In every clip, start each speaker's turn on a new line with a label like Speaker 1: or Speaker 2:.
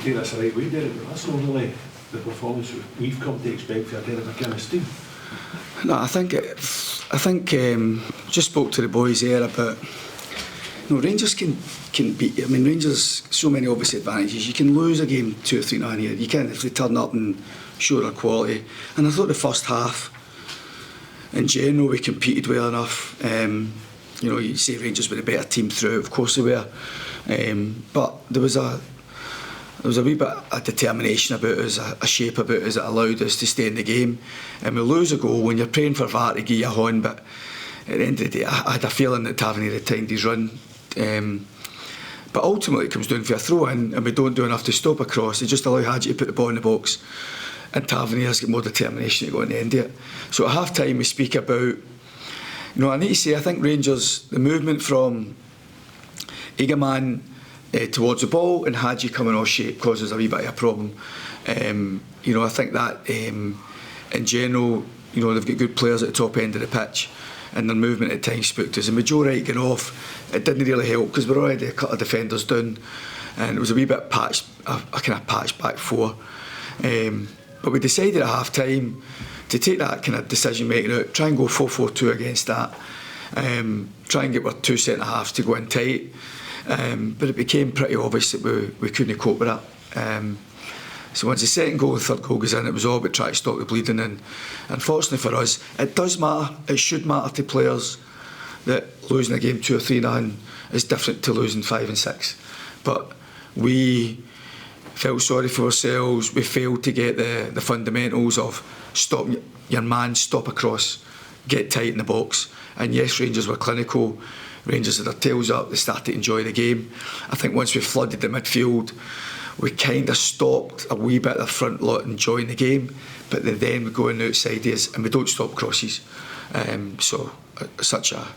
Speaker 1: take this the right way, Derek, but that's not really the performance we've come to expect for a Derek McInnes team.
Speaker 2: No, I think just spoke to the boys there about, Rangers can beat. I mean, Rangers, so many obvious advantages. You can lose a game 2 or 3-0 here. You can if they turn up and show their quality. And I thought the first half, in general, we competed well enough. You say Rangers were a better team through. Of course they were, but there was a wee bit of determination about us, a shape about us that allowed us to stay in the game. And we lose a goal when you're praying for VAR to give you a horn, but at the end of the day, I had a feeling that Tavernier had timed his run. But ultimately it comes down to a throw in, and we don't do enough to stop a cross. They just allow Hadji to put the ball in the box, and Tavernier's got more determination to go in the end of it. So at half time we speak about, I need to say, I think Rangers, the movement from Egerman towards the ball and Hadji coming off shape causes a wee bit of a problem. I think that in general, they've got good players at the top end of the pitch, and their movement at times spooked us. And with Joe Wright getting off, it didn't really help because we're already a couple of defenders down, and it was a wee bit patched, a kind of patched back four. But we decided at half time to take that kind of decision making out, try and go 4-4-2 against that, try and get our two centre halves to go in tight. But it became pretty obvious that we couldn't cope with that. So once the second goal and third goal goes in, it was all about trying to stop the bleeding. And unfortunately for us, it does matter. It should matter to players that losing a game 2 or 3-0 is different to losing 5 and 6. But we felt sorry for ourselves. We failed to get the fundamentals of stop your man, stop a cross, get tight in the box. And yes, Rangers were clinical. Rangers had their tails up, they started to enjoy the game. I think once we flooded the midfield, we kind of stopped a wee bit of the front lot enjoying the game, but then we go in outside us and we don't stop crosses. So such a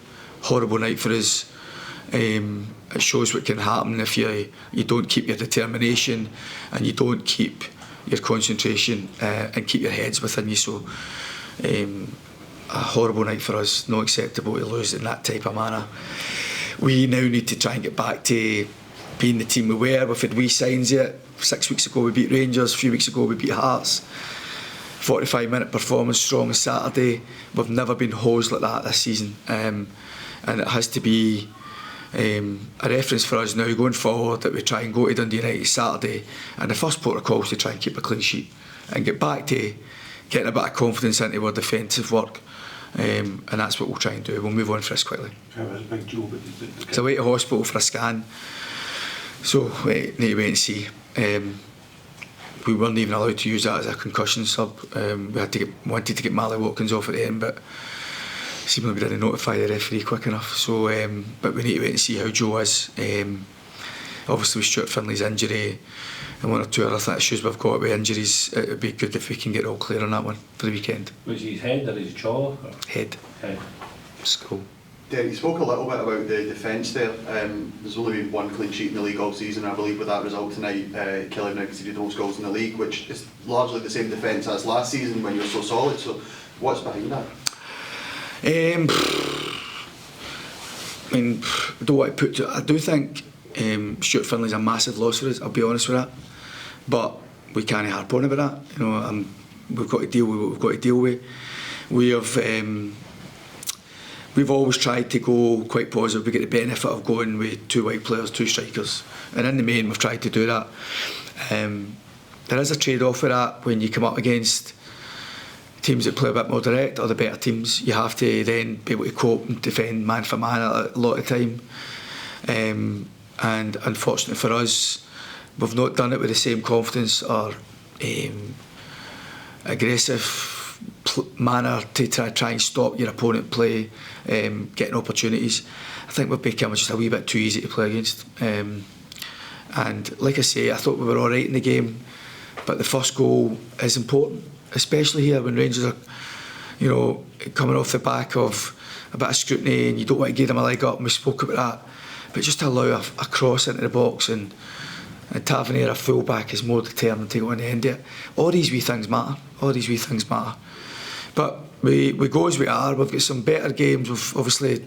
Speaker 2: horrible night for us. It shows what can happen if you don't keep your determination and you don't keep your concentration and keep your heads within you. So a horrible night for us, not acceptable to lose in that type of manner. We now need to try and get back to being the team we were. We've had wee signs yet. 6 weeks ago we beat Rangers, a few weeks ago we beat Hearts. 45-minute performance, strong as Saturday. We've never been hosed like that this season, and it has to be a reference for us now going forward that we try and go to Dundee United Saturday, and the first protocol is to try and keep a clean sheet and get back to getting a bit of confidence into our defensive work. And that's what we'll try and do. We'll move on for this quickly. It's away to hospital for a scan, so we need to wait and see. We weren't even allowed to use that as a concussion sub. We had to wanted to get Marley Watkins off at the end, but seemingly we didn't notify the referee quick enough. So, but we need to wait and see how Joe is. Obviously with Stuart Finley's injury and one or two other issues we've got with injuries, it would be good if we can get all clear on that one for the weekend.
Speaker 3: Was his head or his jaw?
Speaker 2: Head.
Speaker 1: School.
Speaker 4: Derek, you spoke a little bit about the defence there. There's only been one clean sheet in the league all season. I believe with that result tonight, Kelly now conceded the most goals in the league, which is largely the same defence as last season when you were so solid. So what's behind that?
Speaker 2: I do think Stuart Finley's a massive loss for us, I'll be honest with that, but we can't harp on about that. We've got to deal with what we've got to deal with. We've always tried to go quite positive. We get the benefit of going with 2 white players, 2 strikers, and in the main we've tried to do that. There is a trade-off with that when you come up against teams that play a bit more direct, or the better teams. You have to then be able to cope and defend man for man a lot of the time. And unfortunately for us, we've not done it with the same confidence or aggressive manner to try and stop your opponent play, getting opportunities. I think we've become just a wee bit too easy to play against. And like I say, I thought we were all right in the game, but the first goal is important, especially here when Rangers are, coming off the back of a bit of scrutiny and you don't want to give them a leg up, and we spoke about that. But just to allow a cross into the box and Tavernier, a full back, is more determined to go in the end of it. All these wee things matter. But we go as we are. We've got some better games. We've obviously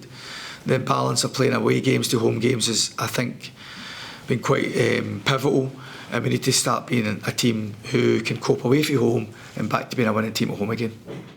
Speaker 2: the balance of playing away games to home games is, I think, been quite pivotal. and we need to start being a team who can cope away from home and back to being a winning team at home again.